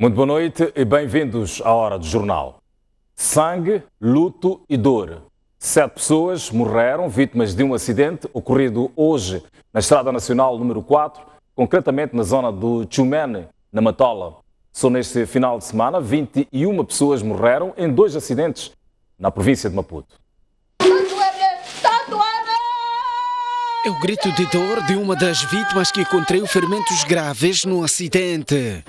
Muito boa noite e bem-vindos à Hora do Jornal. Sangue, luto e dor. 7 pessoas morreram vítimas de um acidente ocorrido hoje na Estrada Nacional número 4, concretamente na zona do Tchumene, na Matola. Só neste final de semana, 21 pessoas morreram em 2 acidentes na província de Maputo. É o grito de dor de uma das vítimas que contraiu ferimentos graves no acidente.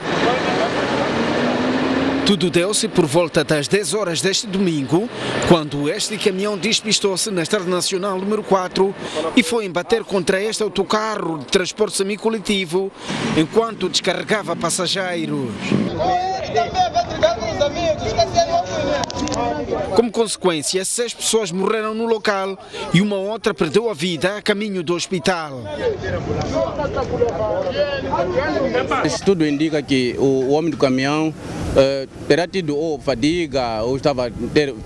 Tudo deu-se por volta das 10 horas deste domingo, quando este caminhão despistou-se na Estrada Nacional número 4 e foi embater contra este autocarro de transporte semicoletivo enquanto descarregava passageiros. Como consequência, 6 pessoas morreram no local e uma outra perdeu a vida a caminho do hospital. Isso tudo indica que o homem do caminhão terá tido ou fadiga ou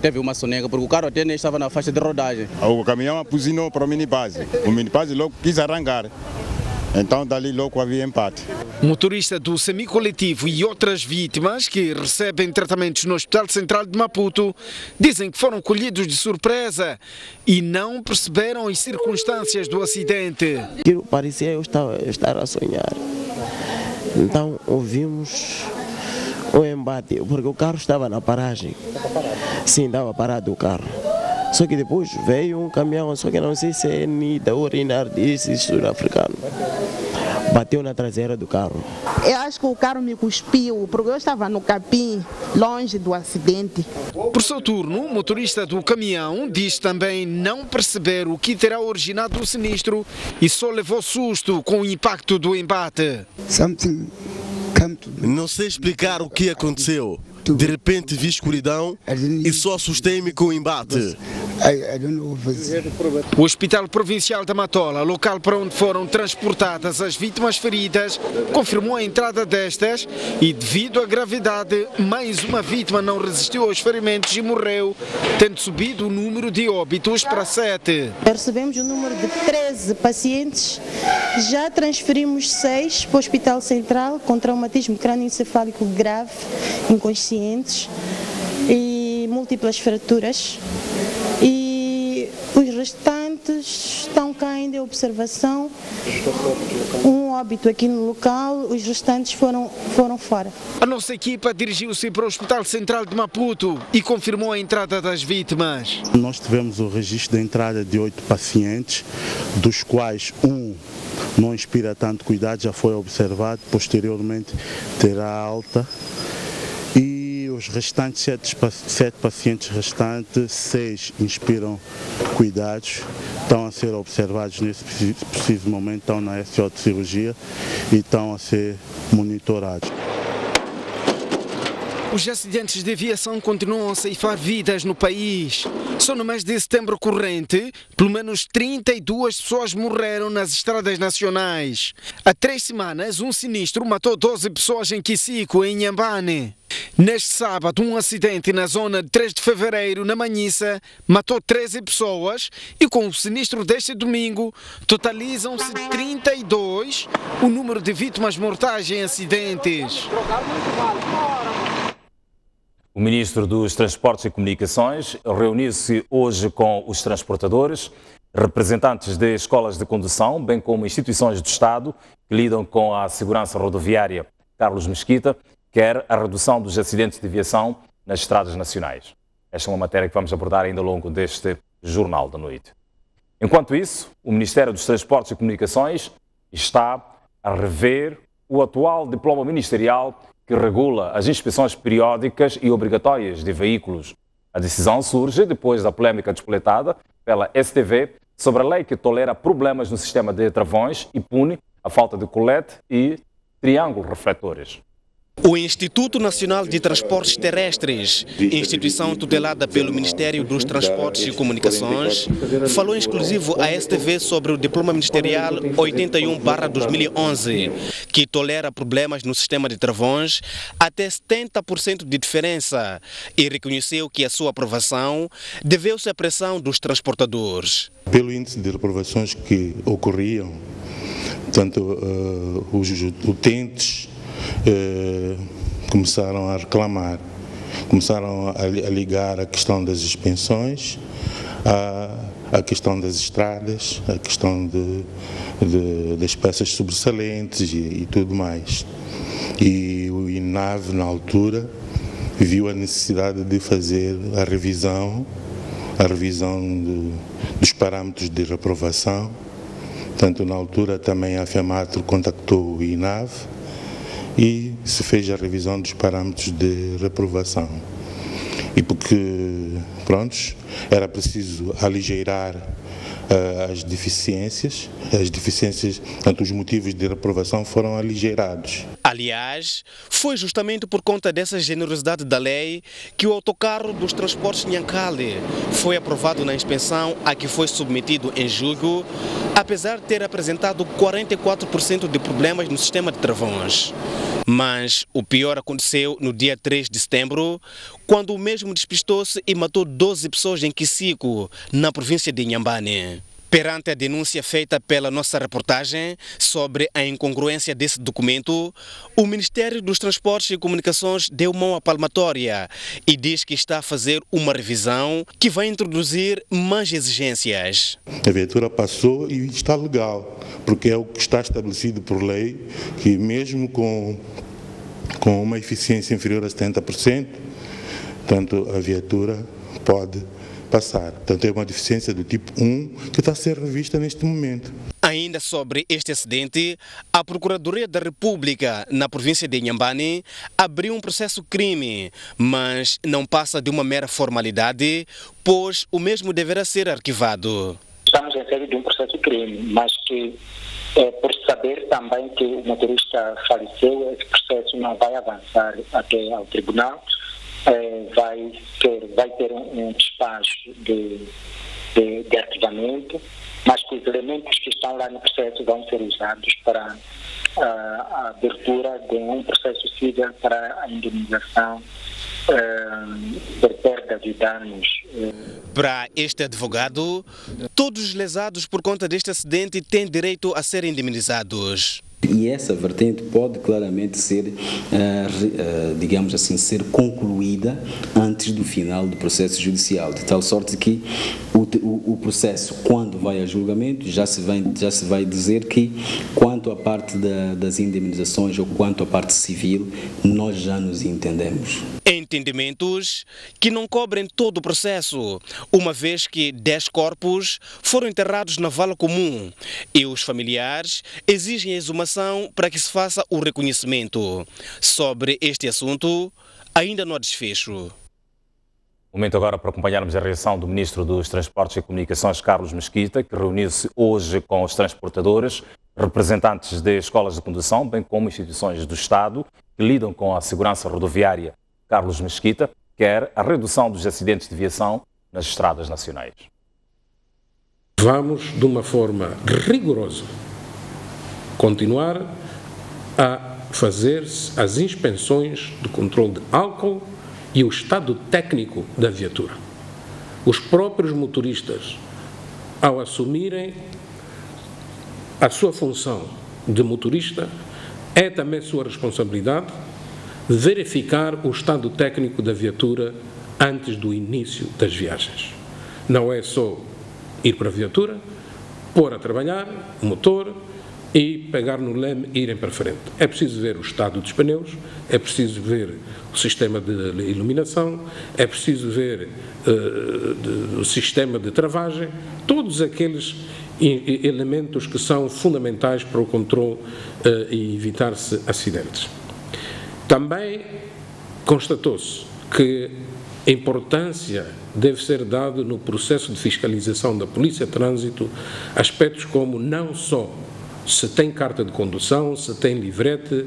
teve uma soneca, porque o carro até nem estava na faixa de rodagem. O caminhão apuzinou para o minibase. O minibase logo quis arrancar. Então dali logo havia empate. O motorista do semicoletivo e outras vítimas que recebem tratamentos no Hospital Central de Maputo dizem que foram colhidos de surpresa e não perceberam as circunstâncias do acidente. Parecia eu estar a sonhar. Então ouvimos o embate, porque o carro estava na paragem. Sim, estava parado o carro. Só que depois veio um caminhão, só que não sei se é Nida ou Rinaldi, sul-africano. Bateu na traseira do carro. Eu acho que o carro me cuspiu, porque eu estava no capim, longe do acidente. Por seu turno, o motorista do caminhão diz também não perceber o que terá originado o sinistro e só levou susto com o impacto do embate. Não sei explicar o que aconteceu. De repente vi escuridão e só assustei-me com o embate. O Hospital Provincial da Matola, local para onde foram transportadas as vítimas feridas, confirmou a entrada destas e, devido à gravidade, mais uma vítima não resistiu aos ferimentos e morreu, tendo subido o número de óbitos para 7. Recebemos o número de 13 pacientes, já transferimos 6 para o Hospital Central com traumatismo crânioencefálico grave, inconscientes e múltiplas fraturas. E os restantes estão cá ainda em observação. Um óbito aqui no local, os restantes foram fora. A nossa equipa dirigiu-se para o Hospital Central de Maputo e confirmou a entrada das vítimas. Nós tivemos o registro da entrada de 8 pacientes, dos quais um não inspira tanto cuidado, já foi observado, posteriormente terá alta. Os restantes 7 pacientes restantes, 6 inspiram cuidados, estão a ser observados nesse preciso momento, estão na SO de cirurgia e estão a ser monitorados. Os acidentes de aviação continuam a ceifar vidas no país. Só no mês de setembro corrente, pelo menos 32 pessoas morreram nas estradas nacionais. Há 3 semanas, um sinistro matou 12 pessoas em Quisico, em Inhambane. Neste sábado, um acidente na zona de 3 de fevereiro, na Manhissa, matou 13 pessoas e com o sinistro deste domingo, totalizam-se 32 o número de vítimas mortais em acidentes. O ministro dos Transportes e Comunicações reuniu-se hoje com os transportadores, representantes de escolas de condução, bem como instituições do Estado que lidam com a segurança rodoviária. Carlos Mesquita quer a redução dos acidentes de aviação nas estradas nacionais. Esta é uma matéria que vamos abordar ainda ao longo deste Jornal da Noite. Enquanto isso, o Ministério dos Transportes e Comunicações está a rever o atual diploma ministerial que regula as inspeções periódicas e obrigatórias de veículos. A decisão surge depois da polémica despoletada pela STV sobre a lei que tolera problemas no sistema de travões e pune a falta de colete e triângulo refletores. O Instituto Nacional de Transportes Terrestres, instituição tutelada pelo Ministério dos Transportes e Comunicações, falou em exclusivo à STV sobre o Diploma Ministerial 81/2011, que tolera problemas no sistema de travões até 70% de diferença e reconheceu que a sua aprovação deveu-se à pressão dos transportadores. Pelo índice de reprovações que ocorriam, tanto os utentes começaram a reclamar, começaram a ligar a questão das expensões, a questão das estradas, a questão das peças sobressalentes e tudo mais. E o INAV, na altura, viu a necessidade de fazer a revisão dos parâmetros de reprovação. Portanto, na altura também a FEMATRO contactou o INAV e se fez a revisão dos parâmetros de reprovação. E porque, prontos, era preciso aligeirar as deficiências, portanto, os motivos de reprovação foram aligeirados. Aliás, foi justamente por conta dessa generosidade da lei que o autocarro dos transportes Nhankale foi aprovado na inspeção a que foi submetido em julho, apesar de ter apresentado 44% de problemas no sistema de travões. Mas o pior aconteceu no dia 3 de setembro, quando o mesmo despistou-se e matou 12 pessoas em Kisico, na província de Inhambane. Perante a denúncia feita pela nossa reportagem sobre a incongruência desse documento, o Ministério dos Transportes e Comunicações deu mão à palmatória e diz que está a fazer uma revisão que vai introduzir mais exigências. A viatura passou e está legal, porque é o que está estabelecido por lei, que mesmo com uma eficiência inferior a 70%, tanto a viatura pode passar. Portanto, é uma deficiência do tipo 1 que está a ser revista neste momento. Ainda sobre este acidente, a Procuradoria da República na província de Inhambane abriu um processo crime, mas não passa de uma mera formalidade, pois o mesmo deverá ser arquivado. Estamos em sede de um processo crime, mas que por saber também que o motorista faleceu, esse processo não vai avançar até ao tribunal. Vai ter um despacho de arquivamento, mas que os elementos que estão lá no processo vão ser usados para a abertura de um processo civil para a indemnização por perda de danos. Para este advogado, todos os lesados por conta deste acidente têm direito a serem indemnizados. E essa vertente pode claramente ser, digamos assim, ser concluída antes do final do processo judicial, de tal sorte que o processo, quando vai a julgamento, já se vai dizer que, quanto à parte das indemnizações ou quanto à parte civil, nós já nos entendemos. Entendimentos que não cobrem todo o processo, uma vez que 10 corpos foram enterrados na vala comum e os familiares exigem a exumação para que se faça o reconhecimento. Sobre este assunto, ainda não há desfecho. Momento agora para acompanharmos a reação do Ministro dos Transportes e Comunicações, Carlos Mesquita, que reuniu-se hoje com os transportadores, representantes de escolas de condução, bem como instituições do Estado que lidam com a segurança rodoviária. Carlos Mesquita quer a redução dos acidentes de viação nas estradas nacionais. Vamos, de uma forma rigorosa, continuar a fazer as inspeções de controle de álcool e o estado técnico da viatura. Os próprios motoristas, ao assumirem a sua função de motorista, é também sua responsabilidade verificar o estado técnico da viatura antes do início das viagens. Não é só ir para a viatura, pôr a trabalhar o motor e pegar no leme e irem para frente. É preciso ver o estado dos pneus, é preciso ver o sistema de iluminação, é preciso ver o sistema de travagem, todos aqueles elementos que são fundamentais para o controle e evitar-se acidentes. Também constatou-se que a importância deve ser dada no processo de fiscalização da Polícia de Trânsito, aspectos como não só se tem carta de condução, se tem livrete,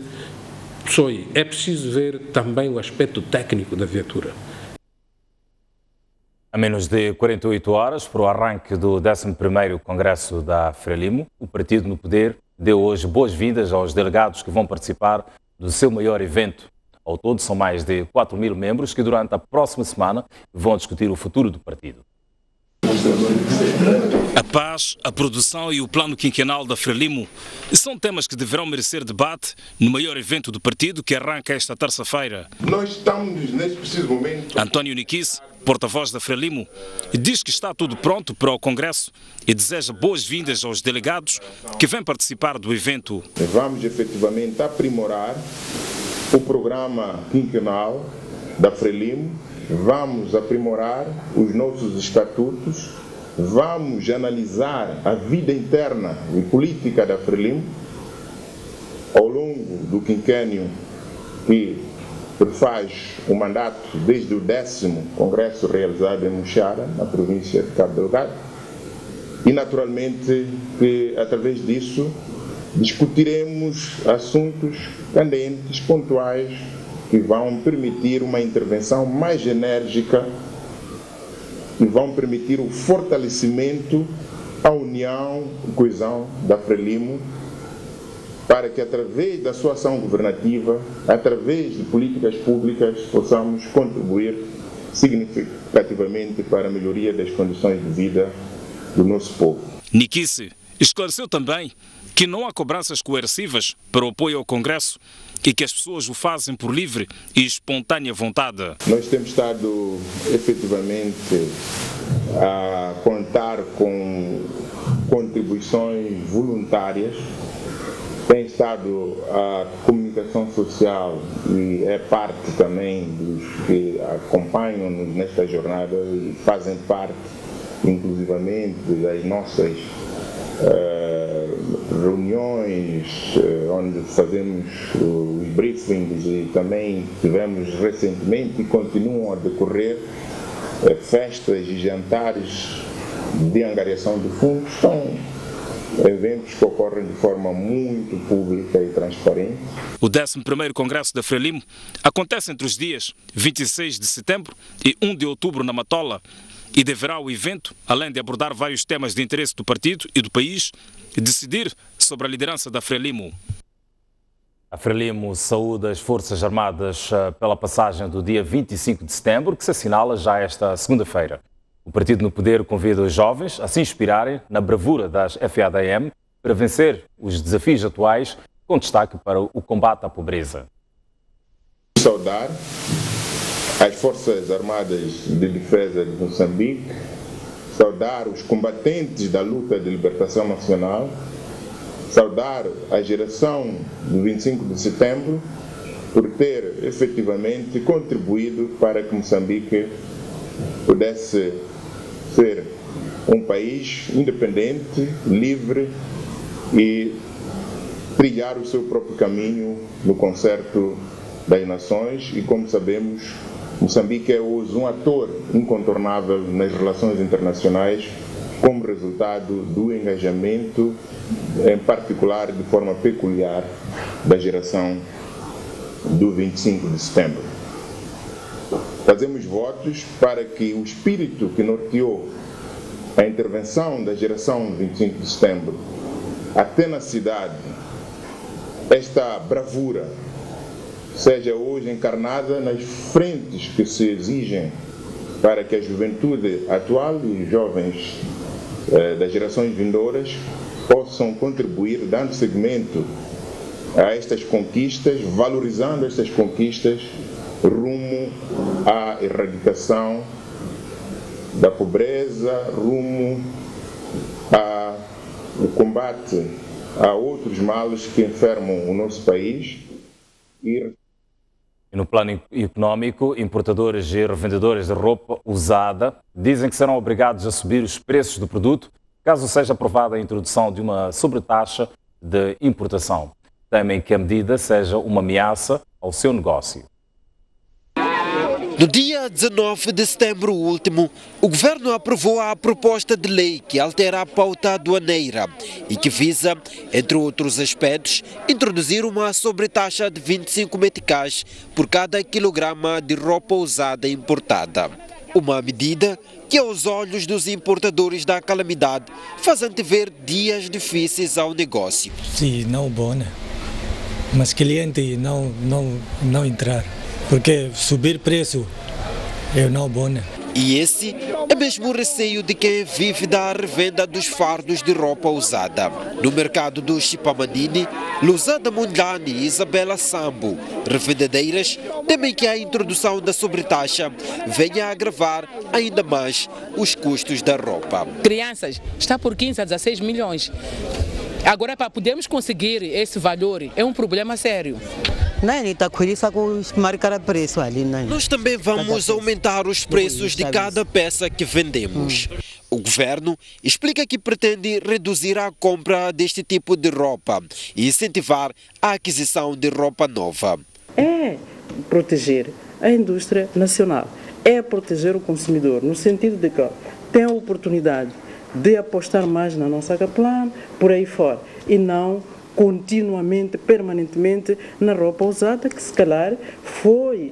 é preciso ver também o aspecto técnico da viatura. A menos de 48 horas para o arranque do 11º Congresso da Frelimo, o Partido no Poder deu hoje boas-vindas aos delegados que vão participar do seu maior evento. Ao todo, são mais de 4.000 membros que durante a próxima semana vão discutir o futuro do partido. A paz, a produção e o plano quinquenal da Frelimo são temas que deverão merecer debate no maior evento do partido que arranca esta terça-feira. Nós estamos nesse preciso momento. António Niquisse, porta-voz da Frelimo, diz que está tudo pronto para o Congresso e deseja boas-vindas aos delegados que vêm participar do evento. Vamos efetivamente aprimorar o programa quinquenal da Frelimo, vamos aprimorar os nossos estatutos, vamos analisar a vida interna e política da Frelimo ao longo do quinquênio que prefaz o mandato desde o 10º Congresso realizado em Muxara, na província de Cabo Delgado, e naturalmente que através disso discutiremos assuntos candentes, pontuais, que vão permitir uma intervenção mais enérgica e vão permitir o fortalecimento, a união e coesão da Frelimo, para que através da sua ação governativa, através de políticas públicas, possamos contribuir significativamente para a melhoria das condições de vida do nosso povo. Niquisse esclareceu também que não há cobranças coercivas para o apoio ao Congresso e que as pessoas o fazem por livre e espontânea vontade. Nós temos estado efetivamente a contar com contribuições voluntárias. Tem estado a comunicação social e é parte também dos que acompanham-nos nesta jornada e fazem parte, inclusivamente, das nossas reuniões onde fazemos os briefings e também tivemos recentemente e continuam a decorrer festas e jantares de angariação de fundos. São eventos que ocorrem de forma muito pública e transparente. O 11º Congresso da Frelimo acontece entre os dias 26 de setembro e 1 de outubro na Matola e deverá o evento, além de abordar vários temas de interesse do partido e do país, decidir sobre a liderança da Frelimo. A Frelimo saúda as Forças Armadas pela passagem do dia 25 de setembro, que se assinala já esta segunda-feira. O Partido no Poder convida os jovens a se inspirarem na bravura das FADM para vencer os desafios atuais, com destaque para o combate à pobreza. Saudar as Forças Armadas de Defesa de Moçambique, saudar os combatentes da luta de libertação nacional, saudar a geração do 25 de setembro por ter efetivamente contribuído para que Moçambique pudesse ser um país independente, livre e trilhar o seu próprio caminho no concerto das nações. E como sabemos, Moçambique é hoje um ator incontornável nas relações internacionais como resultado do engajamento, em particular de forma peculiar, da geração do 25 de setembro. Fazemos votos para que o espírito que norteou a intervenção da geração 25 de setembro, a tenacidade, esta bravura, seja hoje encarnada nas frentes que se exigem para que a juventude atual e os jovens das gerações vindouras possam contribuir, dando seguimento a estas conquistas, valorizando estas conquistas rumo à erradicação da pobreza, rumo ao combate a outros males que enfermam o nosso país. E no plano económico, importadores e revendedores de roupa usada dizem que serão obrigados a subir os preços do produto caso seja aprovada a introdução de uma sobretaxa de importação. Temem que a medida seja uma ameaça ao seu negócio. No dia 19 de setembro último, o governo aprovou a proposta de lei que altera a pauta aduaneira e que visa, entre outros aspectos, introduzir uma sobretaxa de 25 meticais por cada quilograma de roupa usada importada. Uma medida que, aos olhos dos importadores da calamidade, faz antever dias difíceis ao negócio. Sim, não bom, né? Mas cliente não entrar. Porque subir preço é não bom, né? E esse é mesmo o receio de quem vive da revenda dos fardos de roupa usada. No mercado do Chipamanini, Luzada Mundani e Isabela Sambo, revendedeiras, temem que a introdução da sobretaxa venha a agravar ainda mais os custos da roupa. Crianças está por 15 a 16 milhões. Agora, para podermos conseguir esse valor, é um problema sério. Nós também vamos aumentar os preços de cada peça que vendemos. O governo explica que pretende reduzir a compra deste tipo de roupa e incentivar a aquisição de roupa nova. É proteger a indústria nacional, é proteger o consumidor, no sentido de que tem a oportunidade de apostar mais na nossa Caplan, por aí fora, e não continuamente, permanentemente na roupa usada, que se calhar foi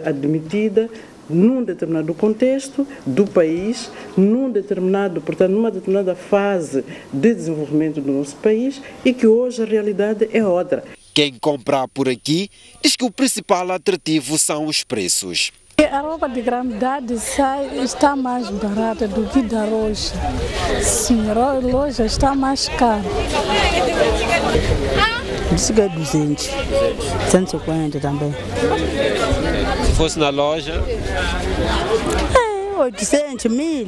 admitida num determinado contexto do país, numa determinada fase de desenvolvimento do nosso país e que hoje a realidade é outra. Quem comprar por aqui diz que o principal atrativo são os preços. A roupa de grandidade está mais barata do que da loja. Sim, a loja está mais cara. Disse que é 200, 150 também. Se fosse na loja? 800, 1000.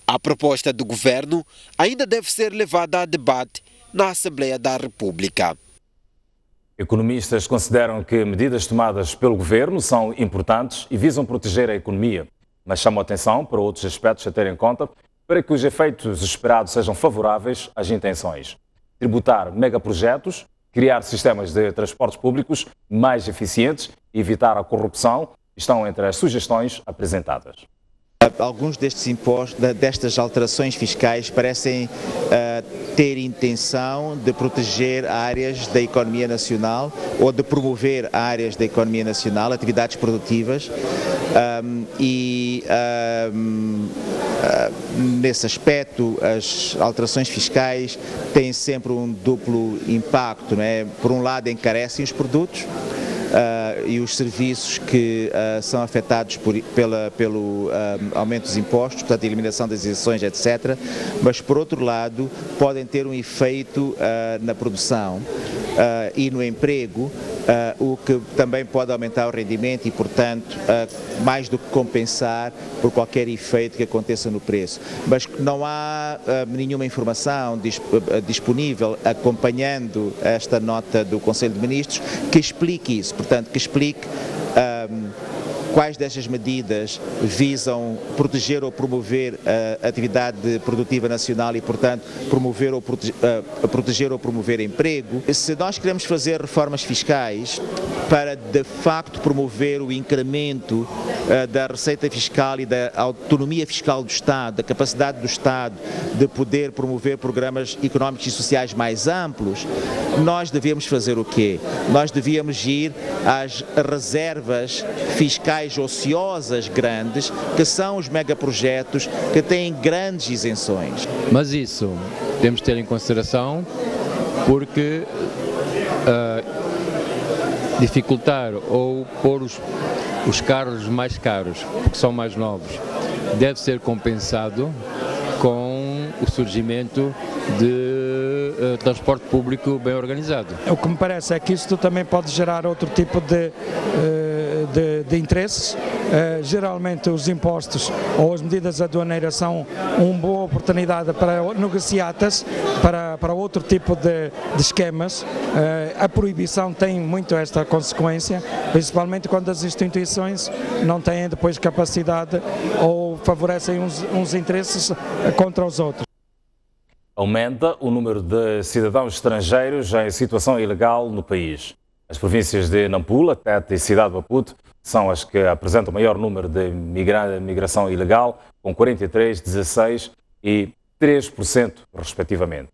A proposta do governo ainda deve ser levada a debate na Assembleia da República. Economistas consideram que medidas tomadas pelo governo são importantes e visam proteger a economia, mas chamam atenção para outros aspectos a ter em conta para que os efeitos esperados sejam favoráveis às intenções. Tributar megaprojetos, criar sistemas de transportes públicos mais eficientes e evitar a corrupção estão entre as sugestões apresentadas. Alguns destes impostos, destas alterações fiscais parecem ter intenção de proteger áreas da economia nacional ou de promover áreas da economia nacional, atividades produtivas nesse aspecto as alterações fiscais têm sempre um duplo impacto, não é? Por um lado encarecem os produtos e os serviços que são afetados pelo aumento dos impostos, portanto, a eliminação das isenções, etc. Mas, por outro lado, podem ter um efeito na produção e no emprego, o que também pode aumentar o rendimento e, portanto, mais do que compensar por qualquer efeito que aconteça no preço. Mas não há nenhuma informação disponível acompanhando esta nota do Conselho de Ministros que explique isso, portanto, que explique quais destas medidas visam proteger ou promover a atividade produtiva nacional e, portanto, proteger ou promover emprego. Se nós queremos fazer reformas fiscais para, de facto, promover o incremento da receita fiscal e da autonomia fiscal do Estado, da capacidade do Estado de poder promover programas económicos e sociais mais amplos, nós devemos fazer o quê? Nós devíamos ir às reservas fiscais ociosas grandes, que são os megaprojetos que têm grandes isenções. Mas isso temos de ter em consideração porque dificultar ou pôr os carros mais caros, porque são mais novos, deve ser compensado com o surgimento de transporte público bem organizado. O que me parece é que isto também pode gerar outro tipo de interesses. Geralmente os impostos ou as medidas aduaneiras são uma boa oportunidade para negociatas, para outro tipo de esquemas. A proibição tem muito esta consequência, principalmente quando as instituições não têm depois capacidade ou favorecem uns interesses contra os outros. Aumenta o número de cidadãos estrangeiros em situação ilegal no país. As províncias de Nampula, Tete e Cidade de Maputo são as que apresentam o maior número de migração ilegal, com 43%, 16% e 3%, respectivamente.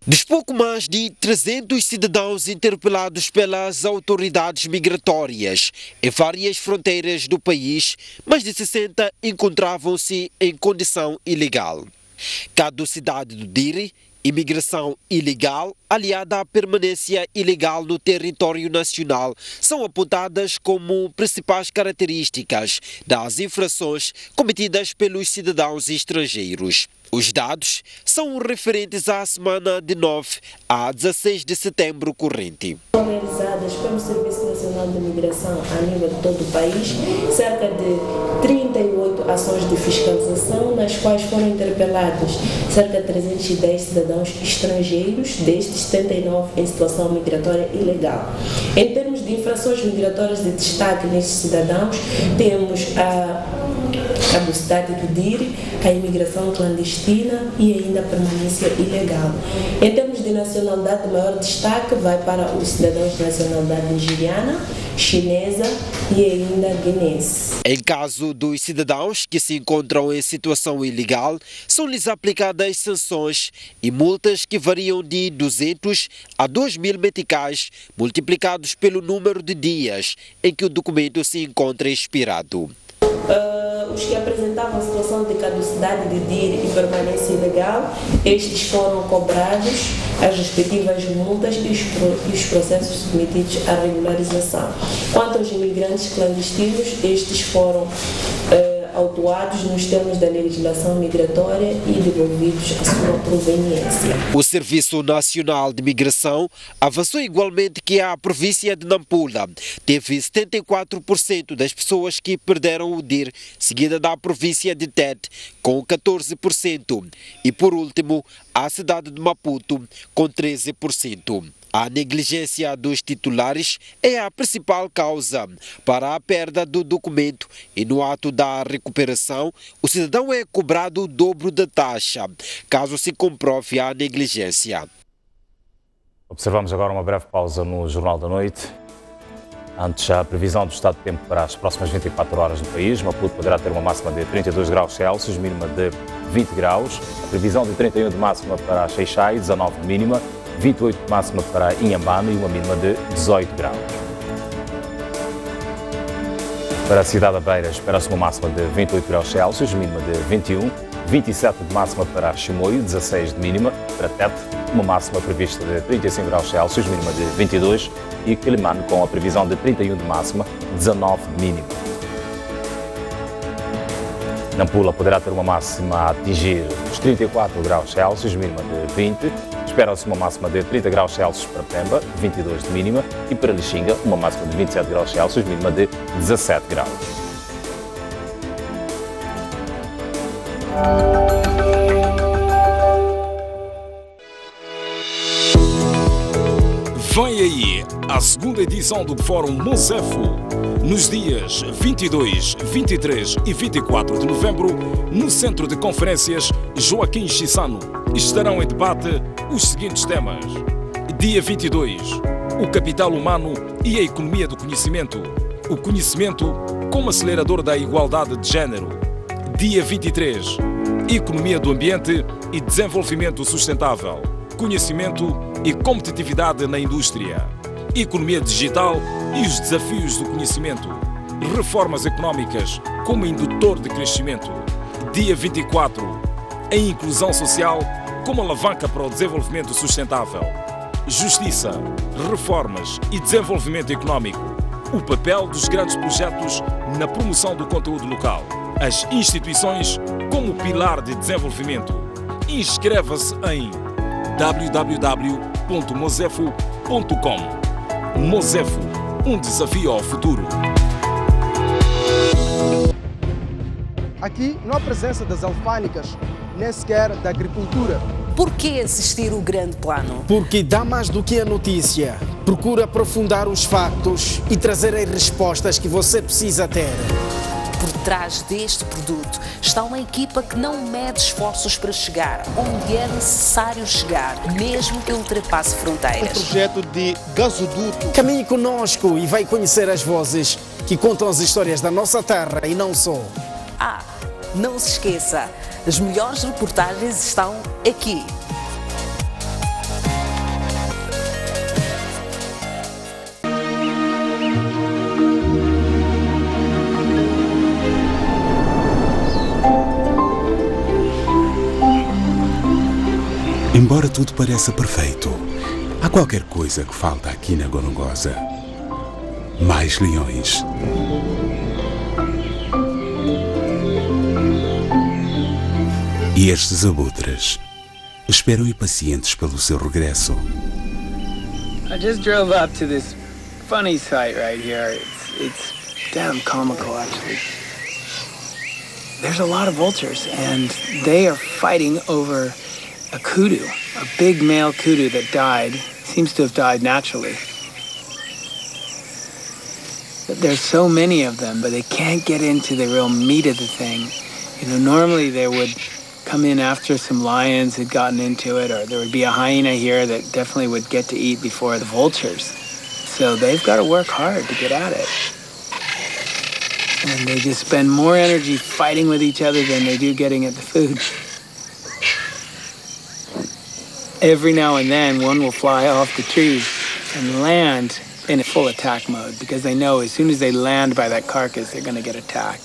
Dos pouco mais de 300 cidadãos interpelados pelas autoridades migratórias em várias fronteiras do país, mais de 60 encontravam-se em condição ilegal. Caducidade do DIRI Imigração ilegal, aliada à permanência ilegal no território nacional, são apontadas como principais características das infrações cometidas pelos cidadãos estrangeiros. Os dados são referentes à semana de 9 a 16 de setembro corrente. São realizadas pelo Serviço Nacional de Imigração a nível de todo o país cerca de 38 ações de fiscalização, nas quais foram interpelados cerca de 310 cidadãos estrangeiros, destes 79 em situação migratória ilegal. Em termos de infrações migratórias de destaque nestes cidadãos, temos a caducidade do DIR, a imigração clandestina e ainda a permanência ilegal. Em termos de nacionalidade, o maior destaque vai para os cidadãos de nacionalidade nigeriana, chinesa e ainda guinense. Em caso dos cidadãos que se encontram em situação ilegal, são-lhes aplicadas sanções e multas que variam de 200 a 2.000 meticais, multiplicados pelo número de dias em que o documento se encontra expirado. Os que apresentavam situação de caducidade de DIR e permanência ilegal, estes foram cobrados as respectivas multas e os processos submetidos à regularização. Quanto aos imigrantes clandestinos, estes foram autuados nos termos da legislação migratória e devolvidos à sua proveniência. O Serviço Nacional de Migração avançou igualmente que a província de Nampula teve 74% das pessoas que perderam o DIR, seguida da província de Tete, com 14%, e por último, a cidade de Maputo, com 13%. A negligência dos titulares é a principal causa para a perda do documento e no ato da recuperação, o cidadão é cobrado o dobro da taxa, caso se comprove a negligência. Observamos agora uma breve pausa no Jornal da Noite. Antes, a previsão do estado de tempo para as próximas 24 horas no país. Maputo poderá ter uma máxima de 32 graus Celsius, mínima de 20 graus. A previsão de 31 de máxima para Xai-Xai, 19 de mínima. 28 de máxima para Inhambane e uma mínima de 18 graus. Para a cidade da Beira, espera-se uma máxima de 28 graus Celsius, mínima de 21, 27 de máxima para Chimoio, 16 de mínima, para Tete, uma máxima prevista de 35 graus Celsius, mínima de 22, e Quelimane com a previsão de 31 de máxima, 19 de mínima. Nampula poderá ter uma máxima a atingir os 34 graus Celsius, mínima de 20. Espera-se uma máxima de 30 graus Celsius para Pemba, 22 de mínima, e para Lixinga, uma máxima de 27 graus Celsius, mínima de 17 graus. Vem aí a segunda edição do Fórum Mosefo, nos dias 22, 23 e 24 de novembro, no Centro de Conferências Joaquim Chissano. Estarão em debate os seguintes temas. Dia 22, o capital humano e a economia do conhecimento. O conhecimento como acelerador da igualdade de género. Dia 23, economia do ambiente e desenvolvimento sustentável. Conhecimento e competitividade na indústria. Economia digital e os desafios do conhecimento. Reformas económicas como indutor de crescimento. Dia 24, a inclusão social como alavanca para o desenvolvimento sustentável. Justiça, reformas e desenvolvimento económico. O papel dos grandes projetos na promoção do conteúdo local. As instituições como pilar de desenvolvimento. Inscreva-se em www.mosefo.com. Mosefo, um desafio ao futuro. Aqui não há presença das alfândegas, nem sequer da agricultura. Por que assistir o grande plano? Porque dá mais do que a notícia. Procura aprofundar os factos e trazer as respostas que você precisa ter. Por trás deste produto está uma equipa que não mede esforços para chegar onde é necessário chegar, mesmo que ultrapasse fronteiras. Um projeto de gasoduto. Caminhe conosco e vai conhecer as vozes que contam as histórias da nossa terra e não só. Ah, não se esqueça, as melhores reportagens estão aqui. Embora tudo pareça perfeito, há qualquer coisa que falta aqui na Gorongosa. Mais leões. E estes abutres esperam impacientes pelo seu regresso. I just drove up to this funny site right here. It's damn comical, actually. There's a lot of vultures, and they are fighting over a kudu, a big male kudu that died. Seems to have died naturally. There's so many of them, but they can't get into the real meat of the thing. You know, normally they would come in after some lions had gotten into it, or there would be a hyena here that definitely would get to eat before the vultures. So they've got to work hard to get at it. And they just spend more energy fighting with each other than they do getting at the food. Every now and then, one will fly off the tree and land in a full attack mode, because they know as soon as they land by that carcass, they're going to get attacked.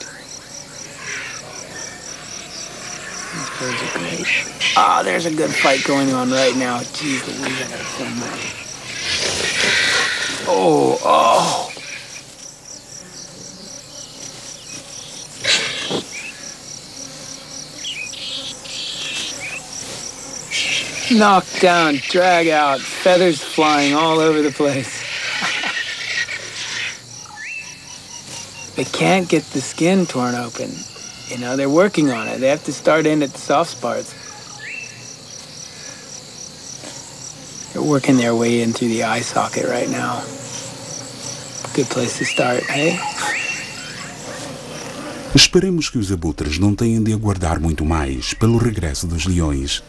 These birds are great. Ah, there's a good fight going on right now. Jeez Louise, I gotta film that. Oh. Knock down, drag out, feathers flying all over the place. They can't get the skin torn open. You know, they're working on it. They have to start in at the soft parts. They're working their way in through the eye socket right now. Good place to start, hey? Esperemos que os abutres não tenham de aguardar muito mais pelo regresso dos leões.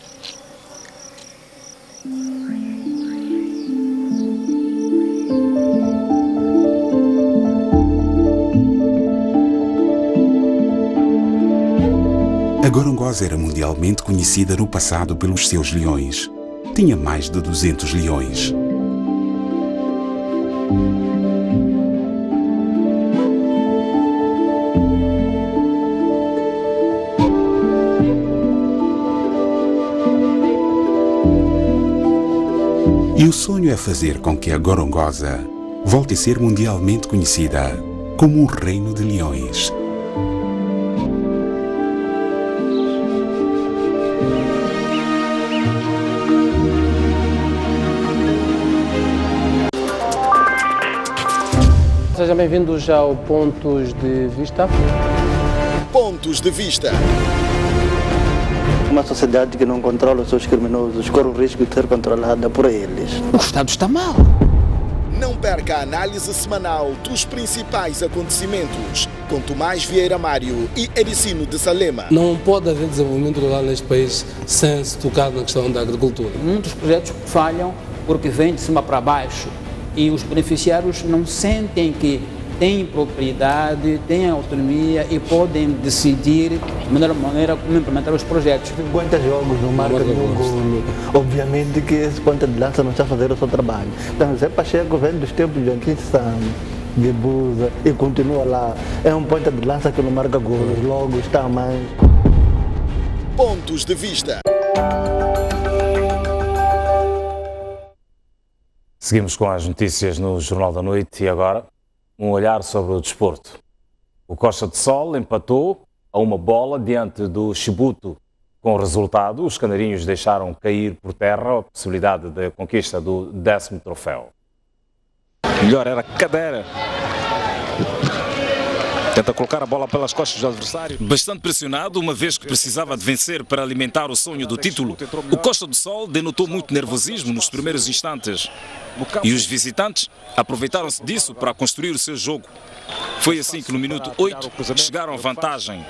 A Gorongosa era mundialmente conhecida no passado pelos seus leões. Tinha mais de 200 leões. E o sonho é fazer com que a Gorongosa volte a ser mundialmente conhecida como um reino de leões. Sejam bem-vindos ao Pontos de Vista. Pontos de Vista. Uma sociedade que não controla os seus criminosos corre o risco de ser controlada por eles. O Estado está mal. Não perca a análise semanal dos principais acontecimentos com Tomás Vieira Mário e Ericino de Salema. Não pode haver desenvolvimento rural neste país sem se tocar na questão da agricultura. Muitos projetos falham porque vêm de cima para baixo e os beneficiários não sentem que têm propriedade, têm autonomia e podem decidir de melhor maneira como implementar os projetos. 50 jogos no marca de um golo. Obviamente que esse ponta de lança não está a fazer o seu trabalho. Então, Zé Pacheco vem dos tempos de Joaquim Sano, de Busa e continua lá. É um ponta de lança que não marca golos, logo está mais. Pontos de Vista. Seguimos com as notícias no Jornal da Noite e agora um olhar sobre o desporto. O Costa de Sol empatou a uma bola diante do Chibuto. Com o resultado, os canarinhos deixaram cair por terra a possibilidade de conquista do 10º troféu. Melhor era Cadeira. Tenta colocar a bola pelas costas do adversário. Bastante pressionado, uma vez que precisava de vencer para alimentar o sonho do título, o Costa do Sol denotou muito nervosismo nos primeiros instantes. E os visitantes aproveitaram-se disso para construir o seu jogo. Foi assim que no minuto 8 chegaram à vantagem.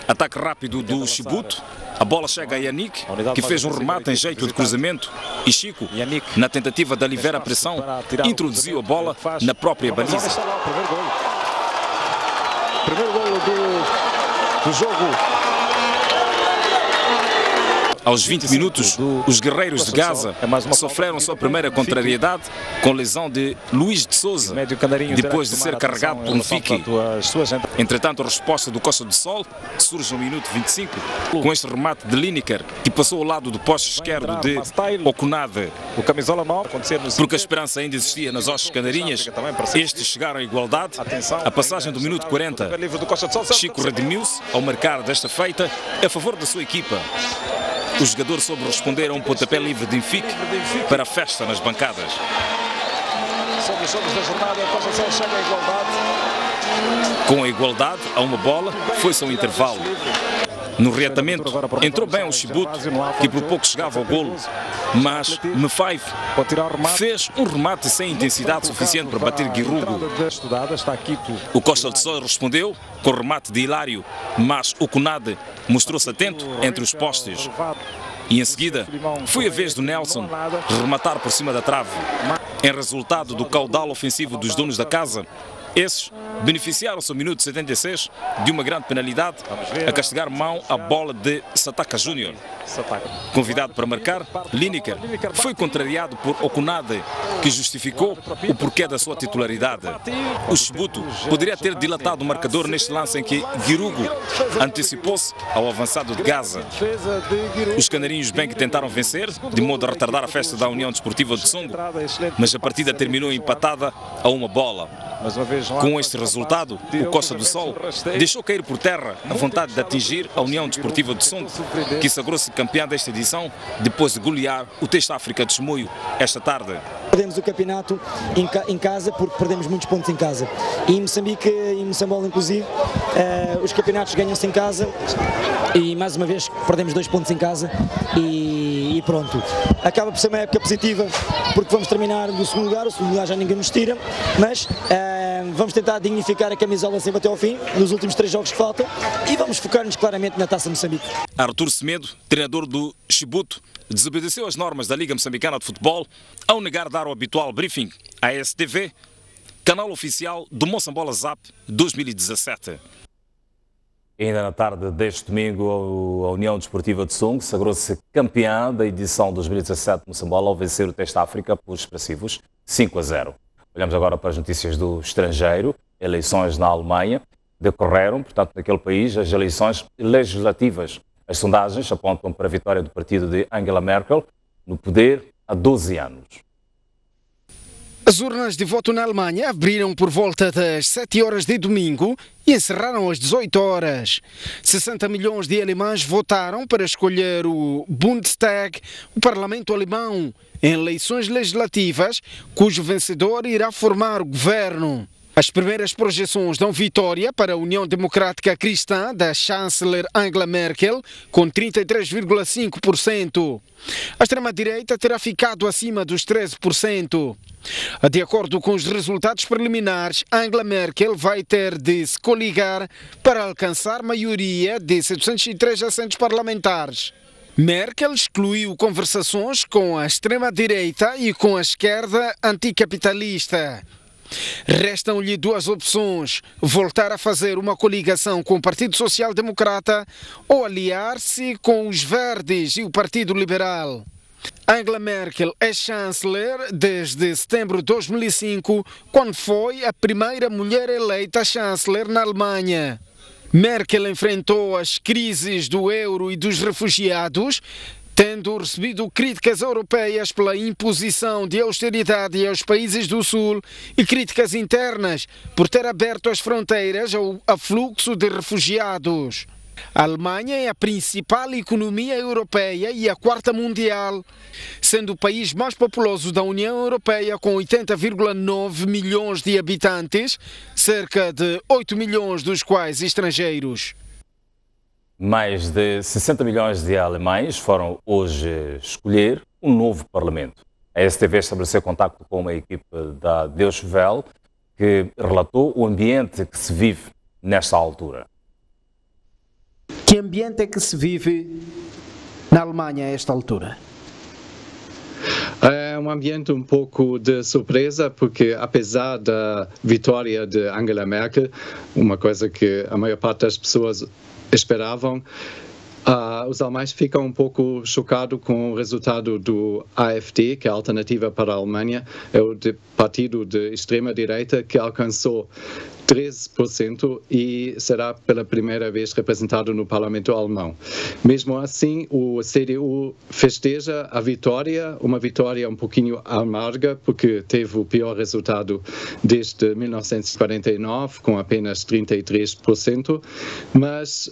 Ataque rápido do Chibuto. A bola chega a Yannick, que fez um remate em jeito de cruzamento. E Chico, na tentativa de aliviar a pressão, introduziu a bola na própria baliza. Primeiro golo do jogo. Aos 20 minutos, os guerreiros de Gaza sofreram sua primeira contrariedade com lesão de Luís de Souza, depois de ser carregado por um fique. Entretanto, a resposta do Costa do Sol surge no minuto 25, com este remate de Lineker, que passou ao lado do poste esquerdo de Okunade. Porque a esperança ainda existia nas hostes canarinhas, estes chegaram à igualdade. A passagem do minuto 40, Chico redimiu-se ao marcar desta feita a favor da sua equipa. O jogador soube responder a um pontapé livre de Benfica para a festa nas bancadas. Com a igualdade a uma bola, foi-se ao intervalo. No reatamento, entrou bem o Chibut, que por pouco chegava ao golo, mas Mefaive fez um remate sem intensidade suficiente para bater Girugo. O Costa do Sol respondeu com o remate de Hilário, mas o Kunade mostrou-se atento entre os postes. E em seguida, foi a vez do Nelson rematar por cima da trave. Em resultado do caudal ofensivo dos donos da casa, esses beneficiaram-se no minuto 76 de uma grande penalidade a castigar mão à bola de Sataka Júnior. Convidado para marcar, Lineker foi contrariado por Okunade, que justificou o porquê da sua titularidade. O Chibuto poderia ter dilatado o marcador neste lance em que Girugo antecipou-se ao avançado de Gaza. Os canarinhos bem que tentaram vencer, de modo a retardar a festa da União Desportiva de Songo, mas a partida terminou empatada a uma bola. Com este resultado, o Costa do Sol deixou cair por terra a vontade de atingir a União Desportiva de Songo, que sagrou-se campeã desta edição depois de golear o Teste África de Chimoio esta tarde. Perdemos o campeonato em casa porque perdemos muitos pontos em casa. E em Moçambique e em Moçambola, inclusive, os campeonatos ganham-se em casa e mais uma vez perdemos 2 pontos em casa e pronto. Acaba por ser uma época positiva porque vamos terminar no segundo lugar, o segundo lugar já ninguém nos tira, mas vamos tentar dignificar a camisola sempre até ao fim, nos últimos 3 jogos que faltam, e vamos focar-nos claramente na Taça de Moçambique. Artur Semedo, treinador do Chibuto, desobedeceu as normas da Liga Moçambicana de Futebol ao negar dar o habitual briefing à STV, canal oficial do Moçambola Zap 2017. Ainda na tarde deste domingo, a União Desportiva de Songo sagrou-se campeã da edição 2017 de Moçambola ao vencer o Teste África por expressivos 5-0. Olhamos agora para as notícias do estrangeiro. Eleições na Alemanha decorreram, portanto, naquele país, as eleições legislativas. As sondagens apontam para a vitória do partido de Angela Merkel no poder há 12 anos. As urnas de voto na Alemanha abriram por volta das 7 horas de domingo e encerraram às 18 horas. 60 milhões de alemães votaram para escolher o Bundestag, o Parlamento Alemão, em eleições legislativas, cujo vencedor irá formar o governo. As primeiras projeções dão vitória para a União Democrática Cristã da chanceler Angela Merkel, com 33,5%. A extrema-direita terá ficado acima dos 13%. De acordo com os resultados preliminares, Angela Merkel vai ter de se coligar para alcançar maioria de 703 assentos parlamentares. Merkel excluiu conversações com a extrema-direita e com a esquerda anticapitalista. Restam-lhe 2 opções: voltar a fazer uma coligação com o Partido Social Democrata ou aliar-se com os Verdes e o Partido Liberal. Angela Merkel é chanceler desde setembro de 2005, quando foi a primeira mulher eleita chanceler na Alemanha. Merkel enfrentou as crises do euro e dos refugiados, tendo recebido críticas europeias pela imposição de austeridade aos países do Sul e críticas internas por ter aberto as fronteiras ao afluxo de refugiados. A Alemanha é a principal economia europeia e a 4ª mundial, sendo o país mais populoso da União Europeia com 80,9 milhões de habitantes, cerca de 8 milhões dos quais estrangeiros. Mais de 60 milhões de alemães foram hoje escolher um novo Parlamento. A STV estabeleceu contacto com uma equipe da Deutsche Welle que relatou o ambiente que se vive nesta altura. Que ambiente é que se vive na Alemanha a esta altura? É um ambiente um pouco de surpresa, porque apesar da vitória de Angela Merkel, uma coisa que a maior parte das pessoas esperavam, Os alemães ficam um pouco chocados com o resultado do AfD, que é a Alternativa para a Alemanha, é o partido de extrema-direita que alcançou 13% e será pela primeira vez representado no Parlamento alemão. Mesmo assim, o CDU festeja a vitória, uma vitória um pouquinho amarga, porque teve o pior resultado desde 1949, com apenas 33%, mas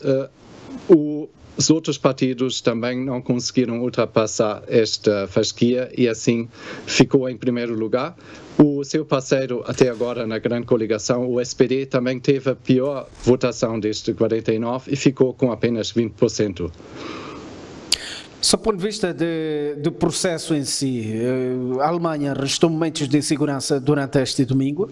os outros partidos também não conseguiram ultrapassar esta fasquia e assim ficou em primeiro lugar. O seu parceiro até agora na grande coligação, o SPD, também teve a pior votação desde 49 e ficou com apenas 20%. Do ponto de vista do processo em si, a Alemanha restou momentos de insegurança durante este domingo?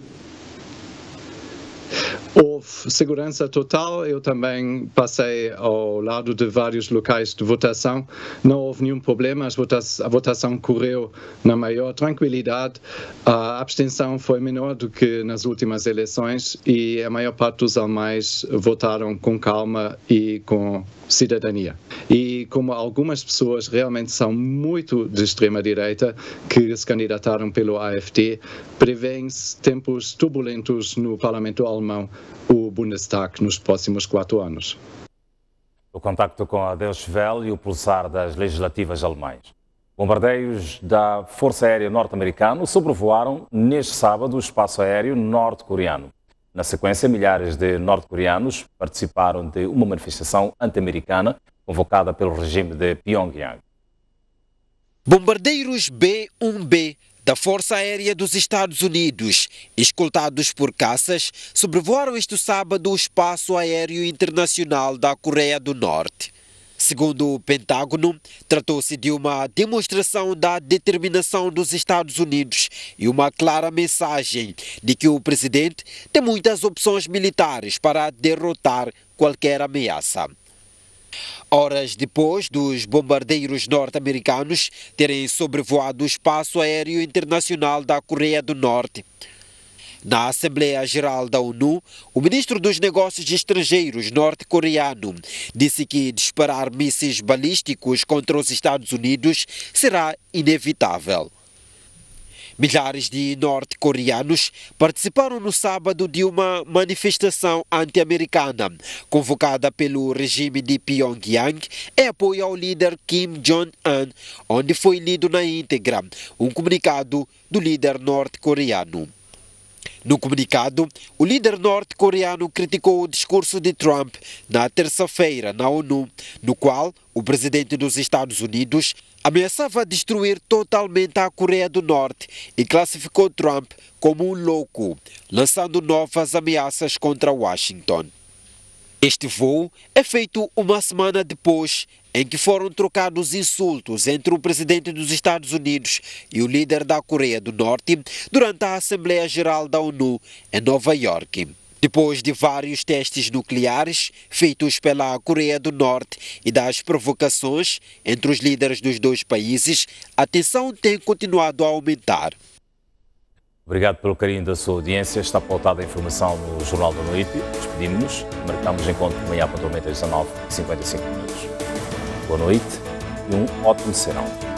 Houve segurança total, eu também passei ao lado de vários locais de votação, não houve nenhum problema, a votação correu na maior tranquilidade, a abstenção foi menor do que nas últimas eleições e a maior parte dos alemães votaram com calma e com cidadania. E como algumas pessoas realmente são muito de extrema-direita, que se candidataram pelo AfD, prevêem-se tempos turbulentos no Parlamento alemão, o Bundestag, nos próximos 4 anos. O contacto com a Deutsche Welle e o pulsar das legislativas alemãs. Bombardeios da Força Aérea Norte-Americana sobrevoaram neste sábado o espaço aéreo norte-coreano. Na sequência, milhares de norte-coreanos participaram de uma manifestação anti-americana convocada pelo regime de Pyongyang. Bombardeiros B-1B da Força Aérea dos Estados Unidos, escoltados por caças, sobrevoaram este sábado o espaço aéreo internacional da Coreia do Norte. Segundo o Pentágono, tratou-se de uma demonstração da determinação dos Estados Unidos e uma clara mensagem de que o presidente tem muitas opções militares para derrotar qualquer ameaça. Horas depois dos bombardeiros norte-americanos terem sobrevoado o espaço aéreo internacional da Coreia do Norte, na Assembleia Geral da ONU, o ministro dos Negócios Estrangeiros norte-coreano disse que disparar mísseis balísticos contra os Estados Unidos será inevitável. Milhares de norte-coreanos participaram no sábado de uma manifestação anti-americana convocada pelo regime de Pyongyang em apoio ao líder Kim Jong-un, onde foi lido na íntegra um comunicado do líder norte-coreano. No comunicado, o líder norte-coreano criticou o discurso de Trump na terça-feira na ONU, no qual o presidente dos Estados Unidos ameaçava destruir totalmente a Coreia do Norte e classificou Trump como um louco, lançando novas ameaças contra Washington. Este voo é feito uma semana depois em que foram trocados insultos entre o presidente dos Estados Unidos e o líder da Coreia do Norte durante a Assembleia Geral da ONU em Nova Iorque. Depois de vários testes nucleares feitos pela Coreia do Norte e das provocações entre os líderes dos dois países, a tensão tem continuado a aumentar. Obrigado pelo carinho da sua audiência. Está pautada a informação no Jornal da Noite. Despedimos-nos. Marcamos encontro amanhã pontualmente às 19h55. Boa noite e um ótimo serão.